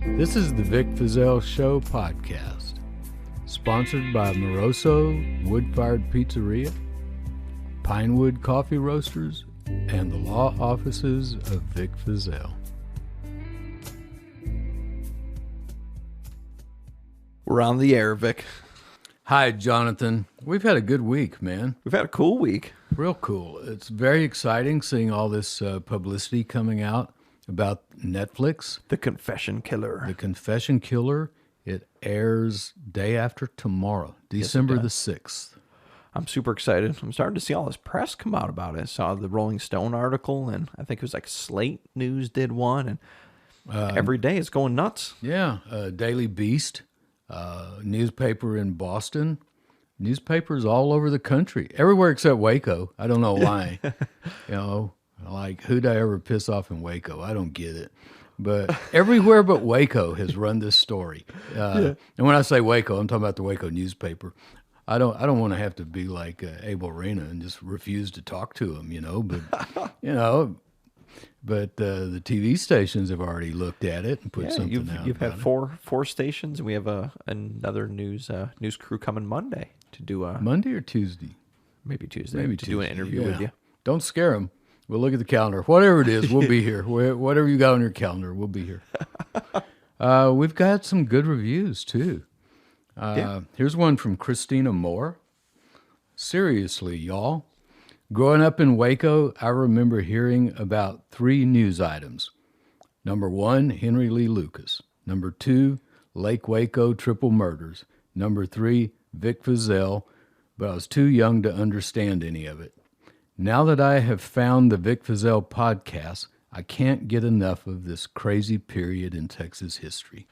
This is the Vic Fizell Show podcast, sponsored by Moroso Wood-Fired Pizzeria, Pinewood Coffee Roasters, and the law offices of Vic Fizell. We're on the air, Vic. Hi, Jonathan. We've had a good week, man. We've had a cool week. Real cool. It's very exciting seeing all this publicity coming out about Netflix. The Confession Killer. The Confession Killer. It airs day after tomorrow, December the 6th. I'm super excited. I'm starting to see all this press come out about it. I saw the Rolling Stone article, and I think it was like Slate News did one, and every day it's going nuts. Yeah, Daily Beast, newspaper in Boston, newspapers all over the country, everywhere except Waco. I don't know why. Like, who'd I ever piss off in Waco? I don't get it. But everywhere but Waco has run this story. And when I say Waco, I'm talking about the Waco newspaper. I don't want to have to be like Abel Reyna and just refuse to talk to him, But the TV stations have already looked at it and put something out. You've had four stations, and we have another news crew coming Monday to do a Monday or Tuesday, maybe Tuesday, do an interview with you. Don't scare them. We'll look at the calendar. Whatever it is, we'll be here. Whatever you got on your calendar, we'll be here. We've got some good reviews, too. Here's one from Christina Moore. Seriously, y'all. Growing up in Waco, I remember hearing about 3 news items. Number 1, Henry Lee Lucas. Number 2, Lake Waco triple murders. Number 3, Vic Fizell, but I was too young to understand any of it. Now that I have found the Vic Fizell podcast, I can't get enough of this crazy period in Texas history.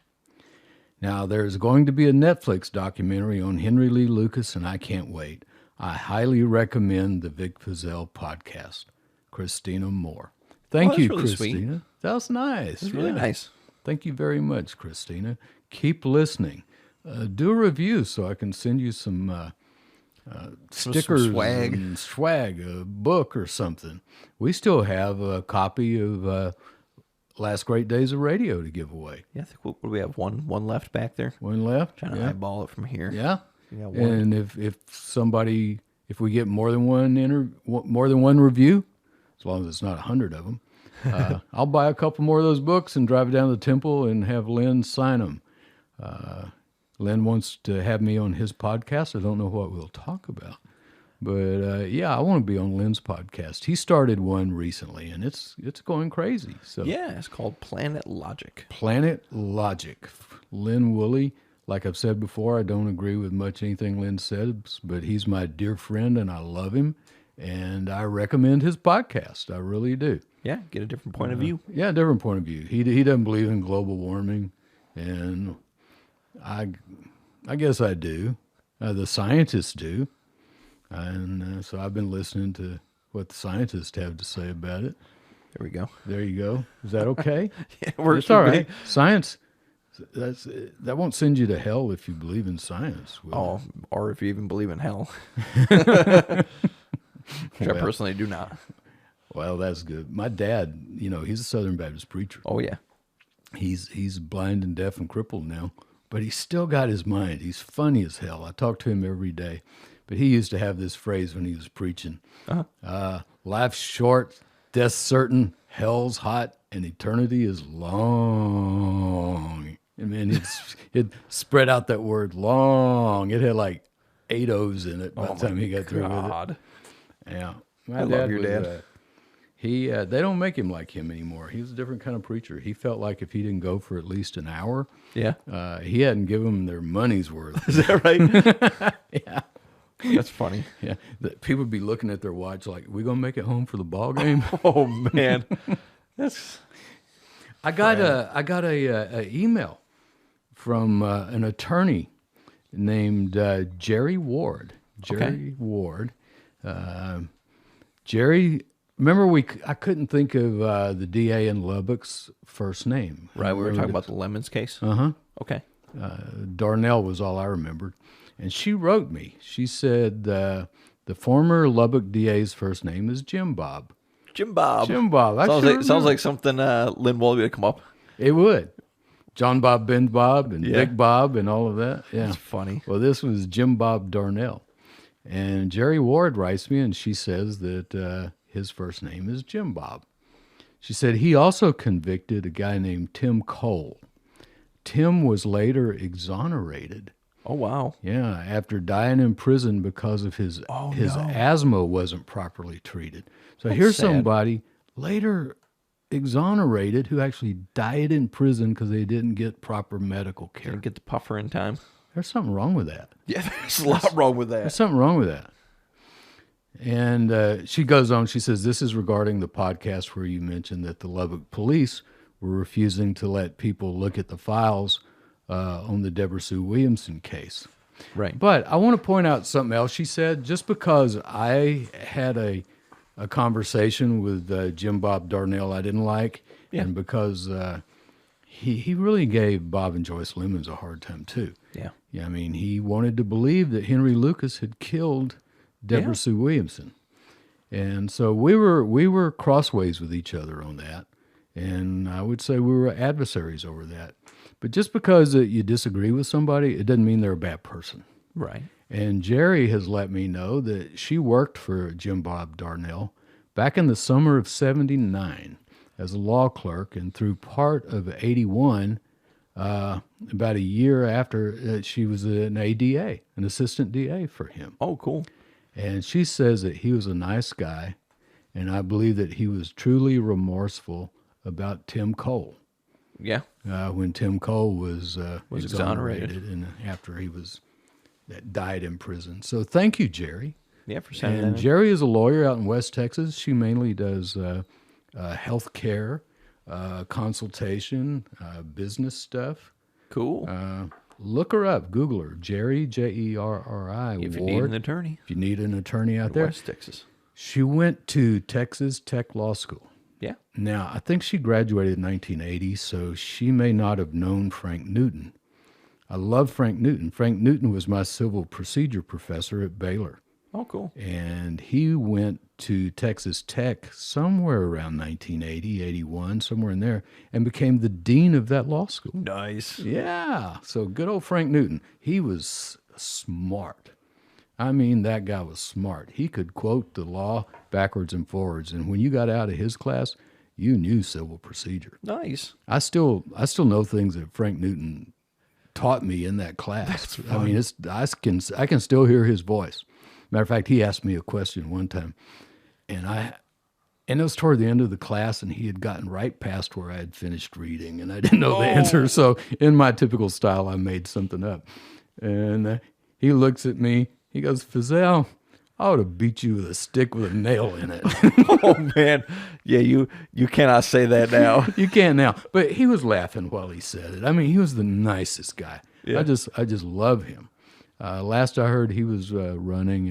Now, there's going to be a Netflix documentary on Henry Lee Lucas, and I can't wait. I highly recommend the Vic Fizell podcast. Christina Moore. Thank you, really Christina. Sweet. That was nice. That's really nice. Thank you very much, Christina. Keep listening. Do a review so I can send you some stickers, some swag. And swag, a book or something. We still have a copy of Last Great Days of Radio to give away. Yeah, I think we have one left back there. One left. Trying to eyeball it from here. Yeah. Yeah, and if we get more than one review, as long as it's not 100 of them, I'll buy a couple more of those books and drive down to the temple and have Lynn sign them. Lynn wants to have me on his podcast. I don't know what we'll talk about, but I want to be on Lynn's podcast. He started one recently, and it's going crazy. So yeah, it's called Planet Logic. Planet Logic. Lynn Woolley. Like I've said before, I don't agree with much anything Lynn says, but he's my dear friend, and I love him, and I recommend his podcast. I really do. Yeah, get a different point of view. Yeah, different point of view. He doesn't believe in global warming, and I guess I do. The scientists do, and so I've been listening to what the scientists have to say about it. There we go. There you go. Is that okay? Yeah, it works. It's all right. Science. That won't send you to hell if you believe in science. Or if you even believe in hell. Which I personally do not. Well, that's good. My dad, he's a Southern Baptist preacher. Oh, yeah. He's blind and deaf and crippled now, but he's still got his mind. He's funny as hell. I talk to him every day. But he used to have this phrase when he was preaching. Life's short, death's certain, hell's hot, and eternity is long. And man, it spread out that word long. It had like 8 O's in it by the time he got through with it. Yeah. I love your dad. They don't make him like him anymore. He was a different kind of preacher. He felt like if he didn't go for at least an hour, he hadn't given them their money's worth. Is that right? Yeah. That's funny. Yeah. People would be looking at their watch like, we going to make it home for the ball game? Oh, man. I got a email from an attorney named Jerry Ward. Ward. Jerry, remember I couldn't think of the DA in Lubbock's first name. Right, we were talking about the Lemons case? Uh-huh. Okay. Darnell was all I remembered. And she wrote me. She said the former Lubbock DA's first name is Jim Bob. Jim Bob. Jim Bob. Sounds like something Lynn Woolley would come up. It would. John Bob, Ben Bob, and Vic Bob, and all of that. Yeah, That's funny. Well, this was Jim Bob Darnell, and Jerry Ward writes me, and she says that his first name is Jim Bob. She said he also convicted a guy named Tim Cole. Tim was later exonerated. Oh, wow. Yeah, after dying in prison because of his asthma wasn't properly treated. So here's sad. somebody later exonerated who actually died in prison because they didn't get proper medical care. Didn't get the puffer in time. There's something wrong with that. Yeah, there's a lot wrong with that. There's something wrong with that. And she goes on, she says, this is regarding the podcast where you mentioned that the Lubbock police were refusing to let people look at the files on the Deborah Sue Williamson case. Right. But I want to point out something else she said. Just because I had a conversation with Jim Bob Darnell I didn't like, and because he really gave Bob and Joyce Lemons a hard time too. Yeah. Yeah, I mean, he wanted to believe that Henry Lucas had killed Deborah Sue Williamson. And so we were crossways with each other on that. And I would say we were adversaries over that. But just because you disagree with somebody, it doesn't mean they're a bad person. Right. And Jerry has let me know that she worked for Jim Bob Darnell back in the summer of '79 as a law clerk, and through part of '81, about a year after, she was an ADA, an assistant DA for him. Oh, cool. And she says that he was a nice guy, and I believe that he was truly remorseful about Tim Cole. Yeah. When Tim Cole was exonerated. and after he died in prison. So thank you, Jerry. Yeah, for sending And that in. Jerry is a lawyer out in West Texas. She mainly does health care, consultation, business stuff. Cool. Look her up. Google her. Jerry, Jerri, if you Ward. need an attorney. If you need an attorney out in there. West Texas. She went to Texas Tech Law School. Yeah. Now, I think she graduated in 1980, so she may not have known Frank Newton. I love Frank Newton. Frank Newton was my civil procedure professor at Baylor. Oh, cool. And he went to Texas Tech somewhere around 1980, 81, somewhere in there, and became the dean of that law school. Nice. Yeah. So good old Frank Newton. He was smart. I mean, that guy was smart. He could quote the law backwards and forwards. And when you got out of his class, you knew civil procedure. Nice. I still know things that Frank Newton taught me in that class. I mean, I can still hear his voice. Matter of fact, he asked me a question one time, and it was toward the end of the class, and he had gotten right past where I had finished reading, and I didn't know the answer. So in my typical style, I made something up. And he looks at me. He goes, Fazell, I ought to beat you with a stick with a nail in it. Oh, man. Yeah, you cannot say that now. You can't now. But he was laughing while he said it. I mean, he was the nicest guy. Yeah. I just love him. Last I heard, he was running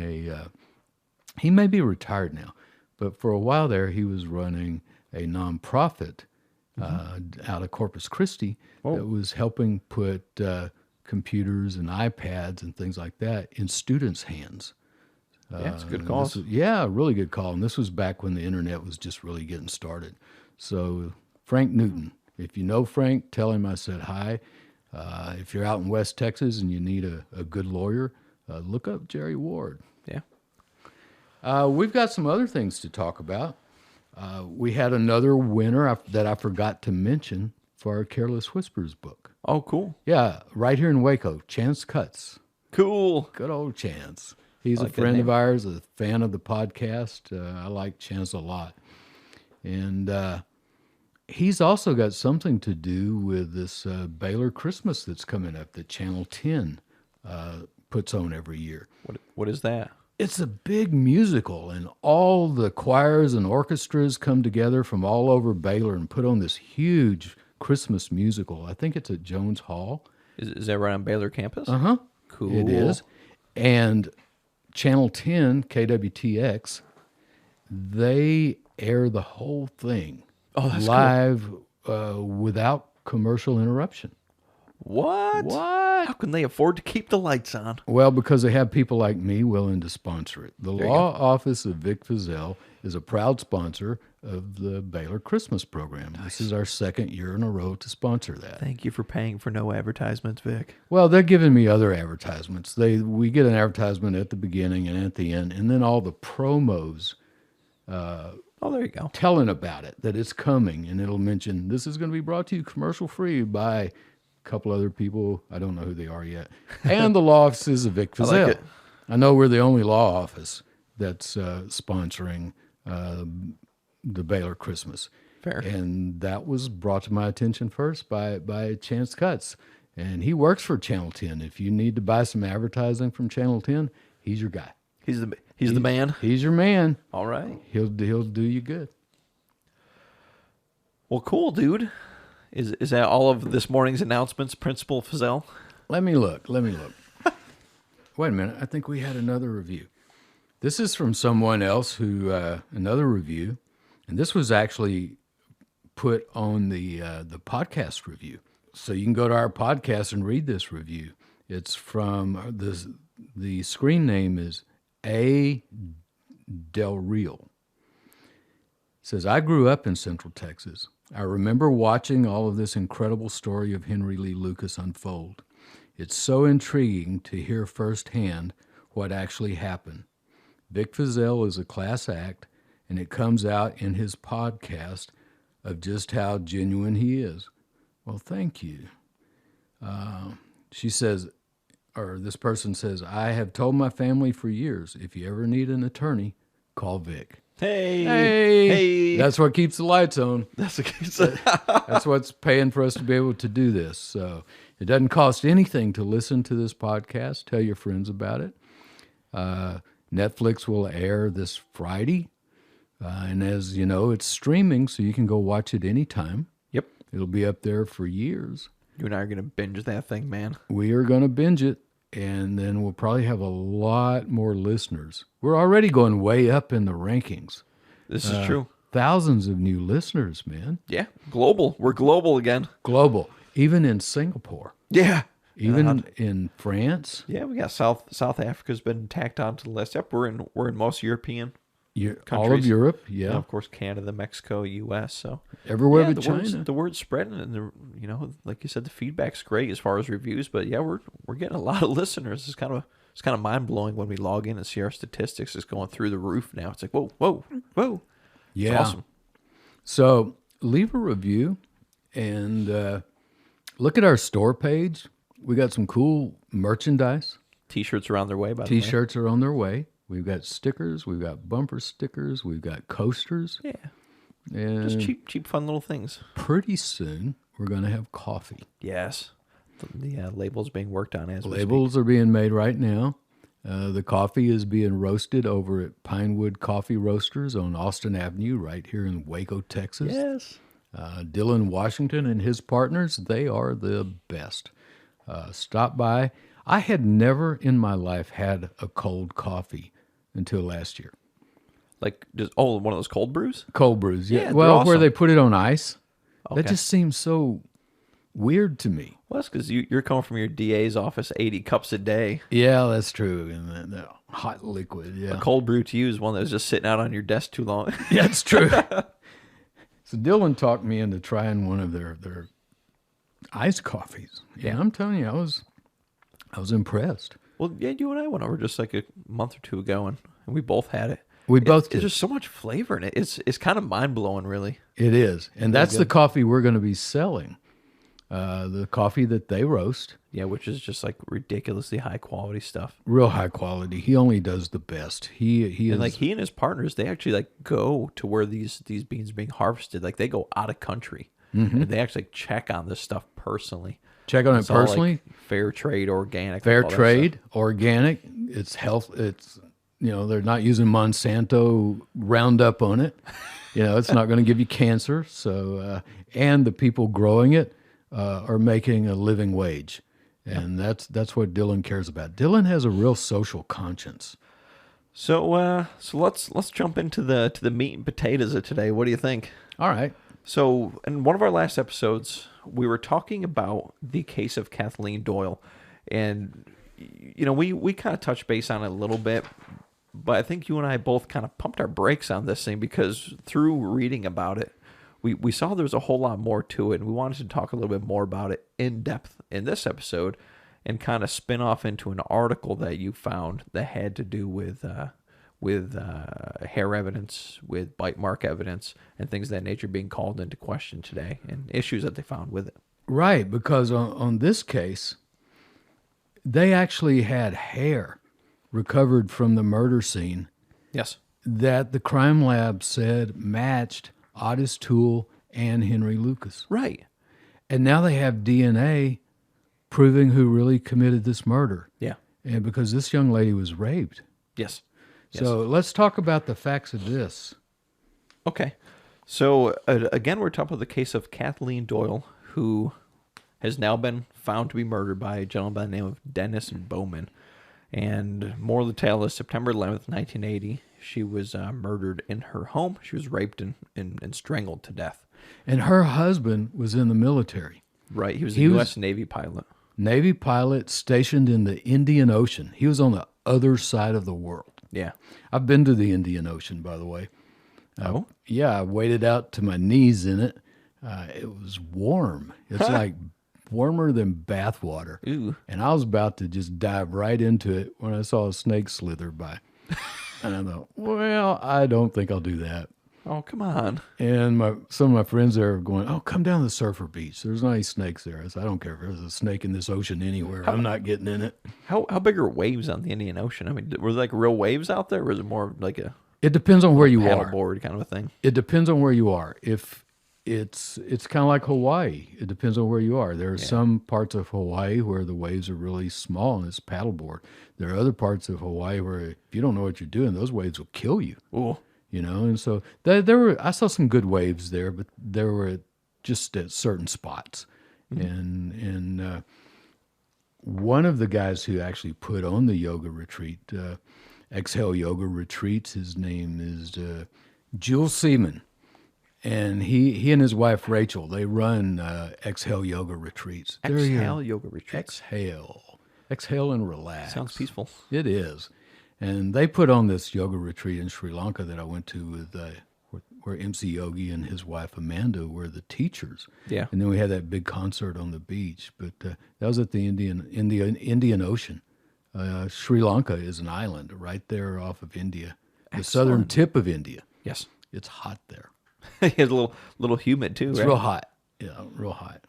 he may be retired now, but for a while there, he was running a nonprofit out of Corpus Christi that was helping put computers and iPads and things like that in students' hands. Yeah, it's a good call. Really good call. And this was back when the internet was just really getting started. So Frank Newton, if you know Frank, tell him I said hi. If you're out in West Texas and you need a good lawyer, look up Jerry Ward. Yeah. We've got some other things to talk about. We had another winner that I forgot to mention for our Careless Whispers book. Oh, cool. Yeah, right here in Waco, Chance Cuts. Cool. Good old Chance. He's like a friend that of name. ours, a fan of the podcast. I like Chance a lot. And he's also got something to do with this Baylor Christmas that's coming up that Channel 10 puts on every year. What is that? It's a big musical, and all the choirs and orchestras come together from all over Baylor and put on this huge Christmas musical. I think it's at Jones Hall. Is that right on Baylor campus? Uh-huh. Cool. It is. And Channel 10, KWTX, they air the whole thing Oh, that's live without commercial interruption. What? What? How can they afford to keep the lights on? Well, because they have people like me willing to sponsor it. The There you law office of Vic Fizell is a proud sponsor of the Baylor Christmas program. This is our second year in a row to sponsor that. Thank you for paying for no advertisements, Vic. Well, they're giving me other advertisements. We get an advertisement at the beginning and at the end, and then all the promos Oh, there you go. telling about it, that it's coming, and it'll mention this is going to be brought to you commercial free by a couple other people. I don't know who they are yet. And the law offices of Vic Fizell. like it. I know we're the only law office that's sponsoring the Baylor Christmas. Fair. And that was brought to my attention first by Chance Cutts. And he works for Channel 10. If you need to buy some advertising from Channel 10, he's your guy. He's the man. He's your man. All right. He'll do you good. Well, cool, dude. Is that all of this morning's announcements, Principal Fizell? Let me look. Wait a minute. I think we had another review. This is from someone else who another review, and this was actually put on the podcast review. So you can go to our podcast and read this review. It's from the screen name is A. Del Real. It says, I grew up in Central Texas. I remember watching all of this incredible story of Henry Lee Lucas unfold. It's so intriguing to hear firsthand what actually happened. Vic Fizell is a class act, and it comes out in his podcast of just how genuine he is. Well, thank you. She says, or this person says, I have told my family for years, if you ever need an attorney, call Vic. Hey. That's what keeps the lights on. That's the case. That's what's paying for us to be able to do this. So it doesn't cost anything to listen to this podcast. Tell your friends about it. Netflix will air this Friday. And as you know, it's streaming, so you can go watch it anytime. Yep. It'll be up there for years. You and I are going to binge that thing, man. We are going to binge it, and then we'll probably have a lot more listeners. We're already going way up in the rankings. This is true. Thousands of new listeners, man. Yeah. Global. We're global again. Global. Even in Singapore. Yeah. Even in France. Yeah, we got South Africa's been tacked onto the list. Yep, we're in most European All of countries. Europe, yeah. And of course, Canada, Mexico, U.S. So Everywhere yeah, but China. the word's spreading, and like you said, the feedback's great as far as reviews. But yeah, we're getting a lot of listeners. It's kind of mind blowing when we log in and see our statistics is going through the roof now. It's like whoa. Yeah. It's awesome. So leave a review and look at our store page. We got some cool merchandise. T-shirts are on their way, by the way. T-shirts are on their way. We've got stickers. We've got bumper stickers. We've got coasters. Yeah. And Just cheap, fun little things. pretty soon, we're going to have coffee. Yes. The label's being worked on as we speak. Labels are being made right now. The coffee is being roasted over at Pinewood Coffee Roasters on Austin Avenue right here in Waco, Texas. Yes. Dylan Washington and his partners, they are the best. Stop by. I had never in my life had a cold coffee until last year. Like, one of those cold brews? Cold brews, yeah. Yeah, Well, they're where awesome. they put it on ice. Okay. That just seems so weird to me. Well, that's because you're coming from your DA's office 80 cups a day. Yeah, that's true. And the hot liquid, yeah. A cold brew to you is one that was just sitting out on your desk too long. That's true. So Dylan talked me into trying one of their iced coffees. Yeah, I'm telling you, I was impressed. Well, yeah, you and I went over just like a month or two ago, and we both had it. We both did. There's just so much flavor in it. It's kind of mind blowing, really. It is. And that's the coffee we're going to be selling. The coffee that they roast. Yeah, which is just like ridiculously high quality stuff. Real high quality. He only does the best. He is And like he and his partners, they actually like go to where these beans are being harvested. Like they go out of country, and they actually check on this stuff personally. check on it It's all, like, personally. fair trade, organic, Fair all that trade, organic. It's health. It's they're not using Monsanto Roundup on it. It's not going to give you cancer. So and the people growing it are making a living wage, and that's what Dylan cares about. Dylan has a real social conscience. So let's jump into the meat and potatoes of today. What do you think? All right. So, in one of our last episodes, we were talking about the case of Kathleen Doyle. And, we kind of touched base on it a little bit. But I think you and I both kind of pumped our brakes on this thing because through reading about it, we saw there's a whole lot more to it. And we wanted to talk a little bit more about it in depth in this episode and kind of spin off into an article that you found that had to do with hair evidence, with bite mark evidence, and things of that nature being called into question today, and issues that they found with it. Right, because on this case, they actually had hair recovered from the murder scene. Yes. That the crime lab said matched Otis Toole and Henry Lucas. Right. And now they have DNA proving who really committed this murder. Yeah. And because this young lady was raped. Yes. So let's talk about the facts of this. Okay. So, again, we're talking about the case of Kathleen Doyle, who has now been found to be murdered by a gentleman by the name of Dennis Bowman. And more of the tale is September 11th, 1980. She was murdered in her home. She was raped and strangled to death. And her husband was in the military. Right. He was a U.S. Navy pilot. Navy pilot stationed in the Indian Ocean. He was on the other side of the world. Yeah. I've been to the Indian Ocean, by the way. Oh? Yeah, I waded out to my knees in it. It was warm. It's like warmer than bath water. Ooh. And I was about to just dive right into it when I saw a snake slither by. And I thought, well, I don't think I'll do that. Oh, come on. And some of my friends there are going, oh, come down to the surfer beach. There's not any snakes there. I said, I don't care if there's a snake in this ocean anywhere. I'm not getting in it. How big are waves on the Indian Ocean? I mean, were there like real waves out there, or was it more like a It depends on where you are. paddleboard kind of a thing? It depends on where you are. If it's kind of like Hawaii. It depends on where you are. There are some parts of Hawaii where the waves are really small and it's paddleboard. There are other parts of Hawaii where if you don't know what you're doing, those waves will kill you. Ooh. And so I saw some good waves there, but there were just at certain spots. Mm-hmm. And one of the guys who actually put on the yoga retreat, Exhale Yoga Retreats, his name is Jules Seaman. And he and his wife, Rachel, they run Exhale Yoga Retreats. Exhale Yoga Retreats. Exhale and relax. Sounds peaceful. It is. And they put on this yoga retreat in Sri Lanka that I went to with where MC Yogi and his wife Amanda were the teachers. Yeah. And then we had that big concert on the beach. But that was at the Indian Ocean. Sri Lanka is an island right there off of India, the southern tip of India. Yes. It's hot there. It's a little humid too. It's right? real hot. Yeah, real hot.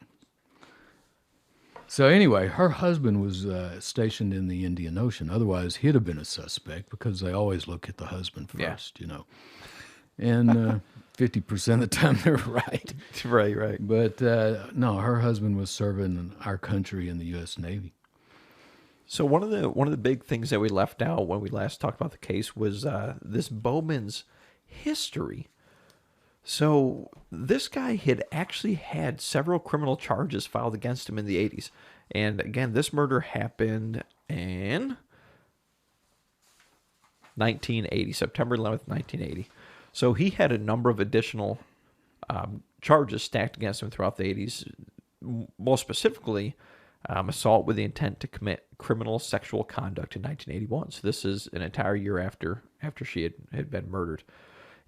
So anyway, her husband was stationed in the Indian Ocean. Otherwise, he'd have been a suspect because they always look at the husband first, And 50% of the time they're right. Right. But no, her husband was serving in our country in the U.S. Navy. So one of the big things that we left out when we last talked about the case was this Bowman's history. So this guy had actually had several criminal charges filed against him in the 80s. And again, this murder happened in 1980, September 11th, 1980. So he had a number of additional charges stacked against him throughout the 80s. Most specifically, assault with the intent to commit criminal sexual conduct in 1981. So this is an entire year after she had been murdered.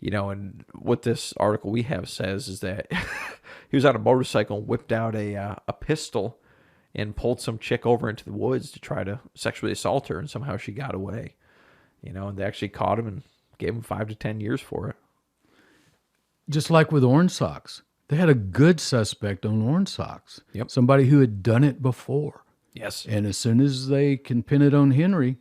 And what this article we have says is that he was on a motorcycle and whipped out a pistol and pulled some chick over into the woods to try to sexually assault her, and somehow she got away. And they actually caught him and gave him 5 to 10 years for it. Just like with Orange Socks. They had a good suspect on Orange Socks. Yep. Somebody who had done it before. Yes. And as soon as they can pin it on Henry,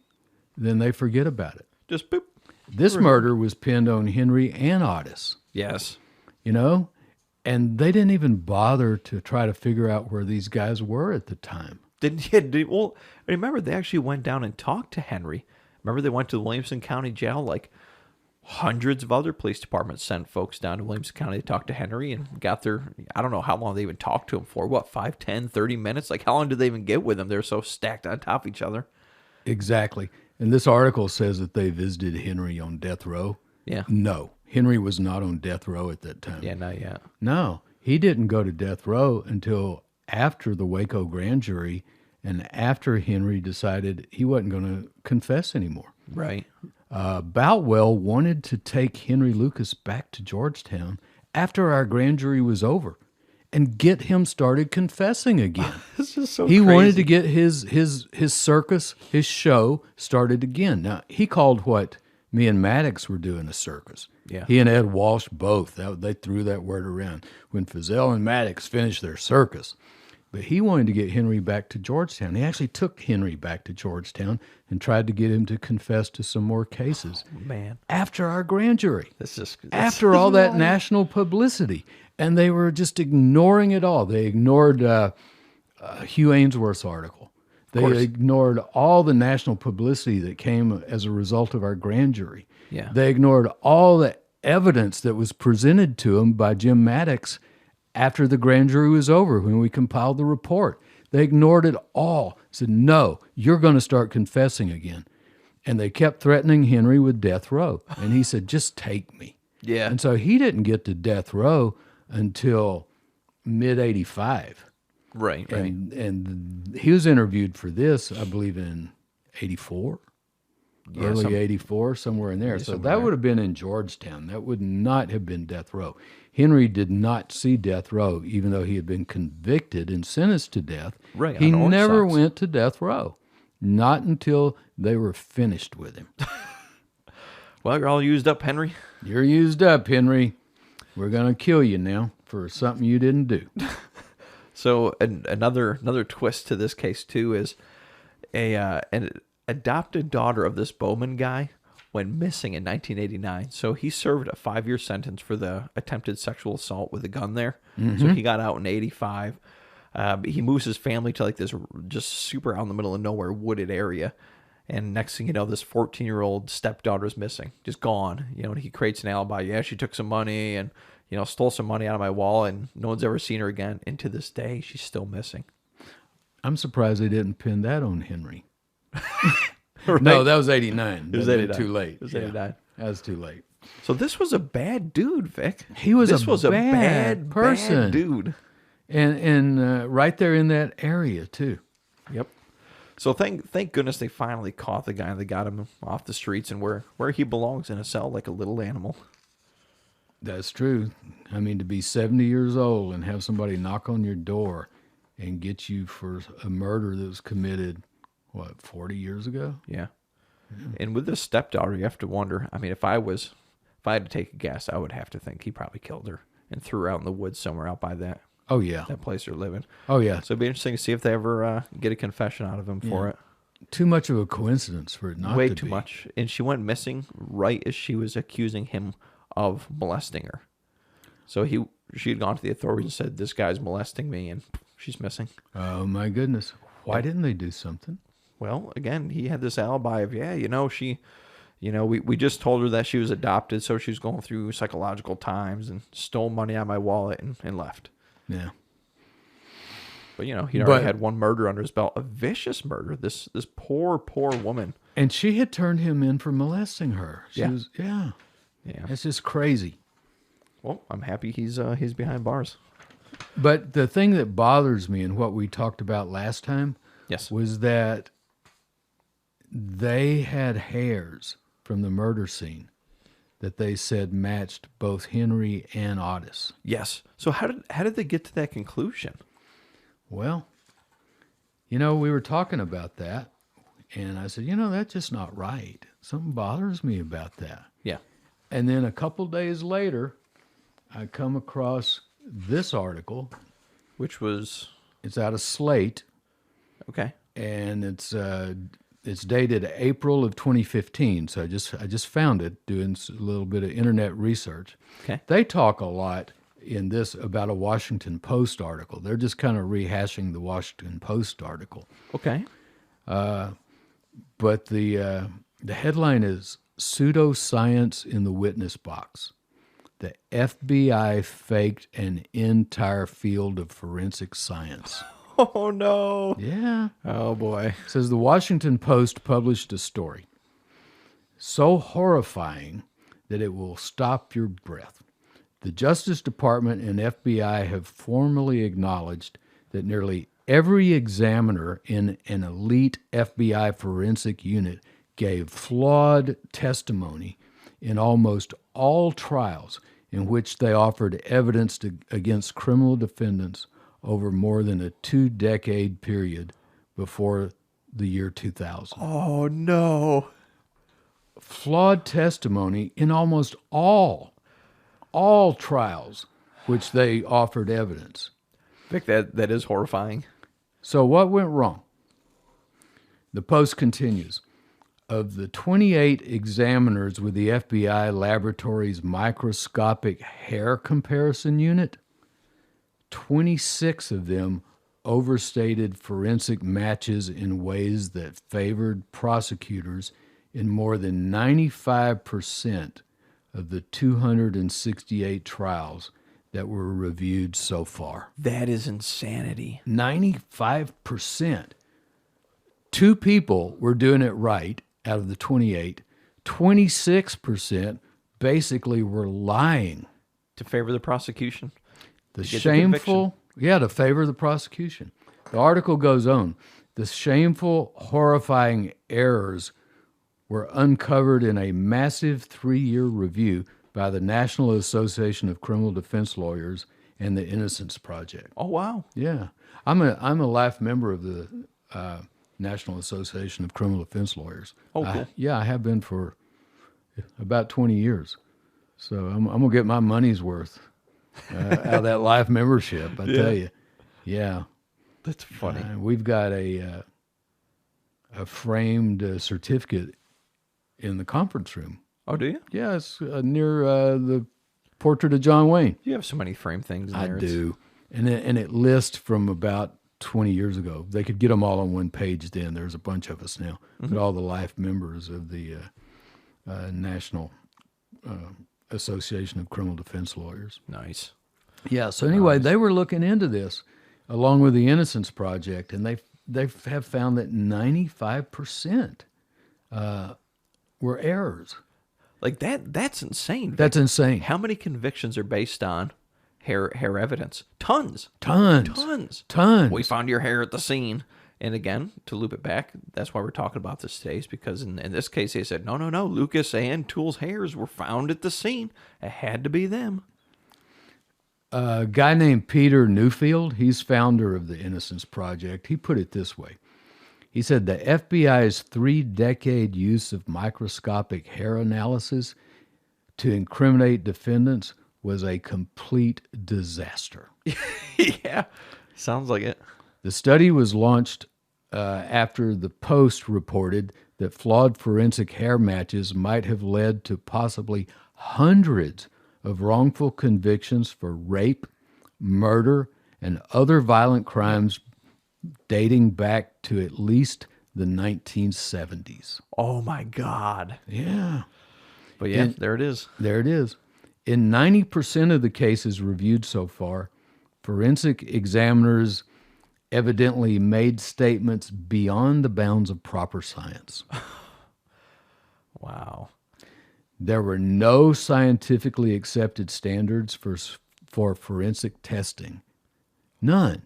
then they forget about it. Just boop. This murder was pinned on Henry and Otis. Yes. And they didn't even bother to try to figure out where these guys were at the time. Well, remember, they actually went down and talked to Henry. Remember, they went to the Williamson County Jail. Like, hundreds of other police departments sent folks down to Williamson County to talk to Henry and got their, I don't know how long they even talked to him for. What, 5, 10, 30 minutes? Like, how long did they even get with him? They're so stacked on top of each other. Exactly. And this article says that they visited Henry on death row. Yeah. No, Henry was not on death row at that time. Yeah, not yet. No. He didn't go to death row until after the Waco grand jury and after Henry decided he wasn't going to confess anymore. Right. Boutwell wanted to take Henry Lucas back to Georgetown after our grand jury was over and get him started confessing again. This is so He crazy. wanted to get his circus, his show started again. Now, he called what me and Maddox were doing a circus. Yeah. He and Ed Walsh both. They threw that word around when Fazell and Maddox finished their circus. But he wanted to get Henry back to Georgetown. He actually took Henry back to Georgetown and tried to get him to confess to some more cases. Man, After our grand jury. After this all is that wild. national publicity. And they were just ignoring it all. They ignored Hugh Ainsworth's article. They ignored all the national publicity that came as a result of our grand jury. Yeah. They ignored all the evidence that was presented to them by Jim Maddox after the grand jury was over when we compiled the report. They ignored it all. Said, no, you're going to start confessing again. And they kept threatening Henry with death row. And he said, just take me. Yeah. And so he didn't get to death row until mid-'85. Right. And he was interviewed for this, I believe, in 84, early 84, somewhere in there. So that would have been in Georgetown. That would not have been death row. Henry did not see death row, even though he had been convicted and sentenced to death. Right, He on Orange never Sox. went to death row, not until they were finished with him. Well, you're all used up, Henry. You're used up, Henry. We're going to kill you now for something you didn't do. So another twist to this case too is an adopted daughter of this Bowman guy went missing in 1989. So he served a 5-year sentence for the attempted sexual assault with a gun there. So he got out in 85. He moves his family to like this just super out in the middle of nowhere wooded area. And next thing you know, this 14-year-old stepdaughter is missing, just gone. And he creates an alibi. Yeah, she took some money and, stole some money out of my wallet, and no one's ever seen her again. And to this day, she's still missing. I'm surprised they didn't pin that on Henry. Right? No, that was 89. It was That'd 89. been too late. It was Yeah, 89. that was too late. So this was a bad dude, Vic. He was this a was bad person. bad dude. And right there in that area, too. Yep. So thank goodness they finally caught the guy. They got him off the streets and where he belongs, in a cell like a little animal. That's true. I mean, to be 70 years old and have somebody knock on your door and get you for a murder that was committed, 40 years ago? Yeah. And with this stepdaughter, you have to wonder. I mean, if I had to take a guess, I would have to think he probably killed her and threw her out in the woods somewhere out by that Oh, yeah. place they're living. Oh, yeah. So it'd be interesting to see if they ever get a confession out of him for it. Too much of a coincidence for it not Way to too be. much. And she went missing right as she was accusing him of molesting her. So she had gone to the authorities and said, "This guy's molesting me," and she's missing. Oh, my goodness. Why didn't they do something? Well, again, he had this alibi of, we just told her that she was adopted, so she was going through psychological times and stole money out of my wallet and left. Yeah. But, he'd already had one murder under his belt, a vicious murder. This poor woman. And she had turned him in for molesting her. Yeah. Yeah. Yeah. It's just crazy. Well, I'm happy he's behind bars. But the thing that bothers me and what we talked about last time Yes. was that they had hairs from the murder scene that they said matched both Henry and Otis. Yes. So how did they get to that conclusion? Well, we were talking about that, and I said, that's just not right. Something bothers me about that. Yeah. And then a couple days later, I come across this article. Which was It's out of Slate, okay. and it's dated April of 2015. So I just found it doing a little bit of internet research. Okay. They talk a lot in this about a Washington Post article. They're just kind of rehashing the Washington Post article. Okay. But the headline is "Pseudoscience in the Witness Box. The FBI faked an entire field of forensic science." Oh no. Yeah. Oh boy. It says the Washington Post published a story so horrifying that it will stop your breath. The Justice Department and FBI have formally acknowledged that nearly every examiner in an elite FBI forensic unit gave flawed testimony in almost all trials in which they offered evidence against criminal defendants over more than a 2-decade period before the year 2000. Oh, no. Flawed testimony in almost all trials which they offered evidence. Vic, that is horrifying. So what went wrong? The Post continues. Of the 28 examiners with the FBI Laboratory's microscopic hair comparison unit, 26 of them overstated forensic matches in ways that favored prosecutors in more than 95% of the 268 trials that were reviewed so far. That is insanity. 95%. 2 people were doing it right out of the 28. 26% basically were lying. To favor the prosecution? The shameful, to favor the prosecution. The article goes on. The shameful, horrifying errors were uncovered in a massive 3-year review by the National Association of Criminal Defense Lawyers and the Innocence Project. Oh, wow. Yeah. I'm a life member of the National Association of Criminal Defense Lawyers. Oh, cool. I have been for about 20 years. So I'm going to get my money's worth out of that life membership, I tell you. Yeah. That's funny. We've got a framed certificate in the conference room. Oh, do you? Yeah, it's near the portrait of John Wayne. You have so many frame things in there. I do. And it lists from about 20 years ago. They could get them all on one page then. There's a bunch of us now. But all the life members of the National Association of Criminal Defense Lawyers. Nice. Yeah, so anyway, they were looking into this along with the Innocence Project, and they have found that 95% were errors. Like that's insane. That's insane. How many convictions are based on hair evidence? Tons. Tons. We found your hair at the scene. And again, to loop it back, that's why we're talking about this today, is because in this case, they said, no, Lucas and Toole's hairs were found at the scene. It had to be them. A guy named Peter Newfield, he's founder of the Innocence Project. He put it this way. He said the FBI's 3-decade use of microscopic hair analysis to incriminate defendants was a complete disaster. Yeah, sounds like it. The study was launched after the Post reported that flawed forensic hair matches might have led to possibly hundreds of wrongful convictions for rape, murder, and other violent crimes dating back to at least the 1970s. Oh, my God. Yeah. But yeah, there it is. There it is. In 90% of the cases reviewed so far, forensic examiners evidently made statements beyond the bounds of proper science. Wow. There were no scientifically accepted standards for forensic testing. None.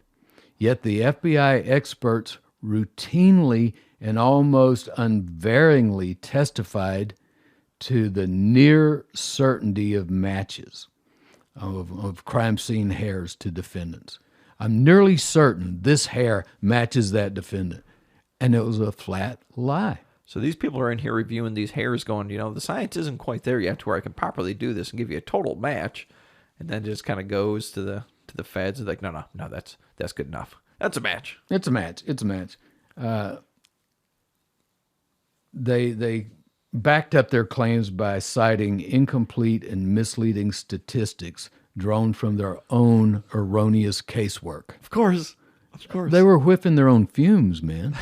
Yet the FBI experts routinely and almost unvaryingly testified to the near certainty of matches of crime scene hairs to defendants. I'm nearly certain this hair matches that defendant. And it was a flat lie. So these people are in here reviewing these hairs going, the science isn't quite there yet to where I can properly do this and give you a total match. And then it just kind of goes to the feds and like, no, that's good enough. That's a match. It's a match. They backed up their claims by citing incomplete and misleading statistics drawn from their own erroneous casework. Of course. They were whiffing their own fumes, man.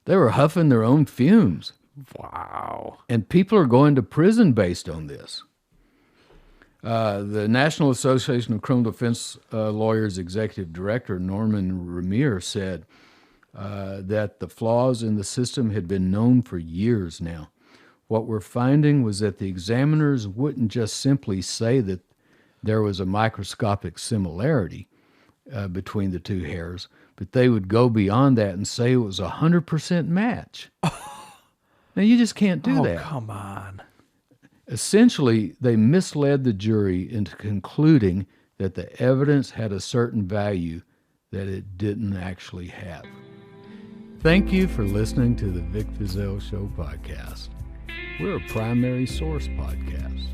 They were huffing their own fumes. Wow. And people are going to prison based on this. The National Association of Criminal Defense Lawyers Executive Director Norman Ramier said that the flaws in the system had been known for years now. What we're finding was that the examiners wouldn't just simply say that there was a microscopic similarity between the two hairs, but they would go beyond that and say it was 100% match. Now, you just can't do that. Oh, come on. Essentially, they misled the jury into concluding that the evidence had a certain value that it didn't actually have. Thank you for listening to the Vic Fizell Show podcast. We're a primary source podcast.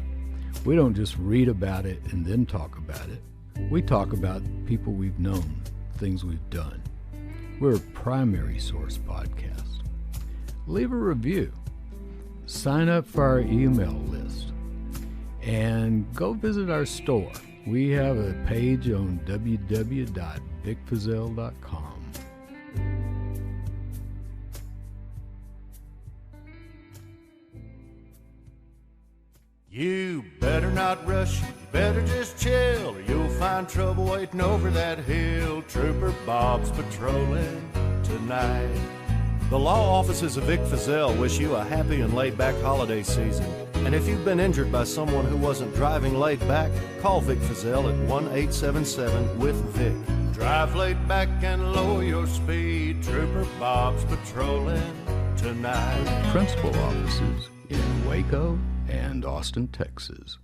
We don't just read about it and then talk about it. We talk about people we've known, things we've done. We're a primary source podcast. Leave a review. Sign up for our email list. And go visit our store. We have a page on www.vicfizell.com. You better not rush, you better just chill, or you'll find trouble waiting over that hill. Trooper Bob's patrolling tonight. The law offices of Vic Fizell wish you a happy and laid-back holiday season. And if you've been injured by someone who wasn't driving laid back, call Vic Fizell at 1-877-WITH-VIC. Drive laid back and lower your speed. Trooper Bob's patrolling tonight. Principal offices in Waco and Austin, Texas.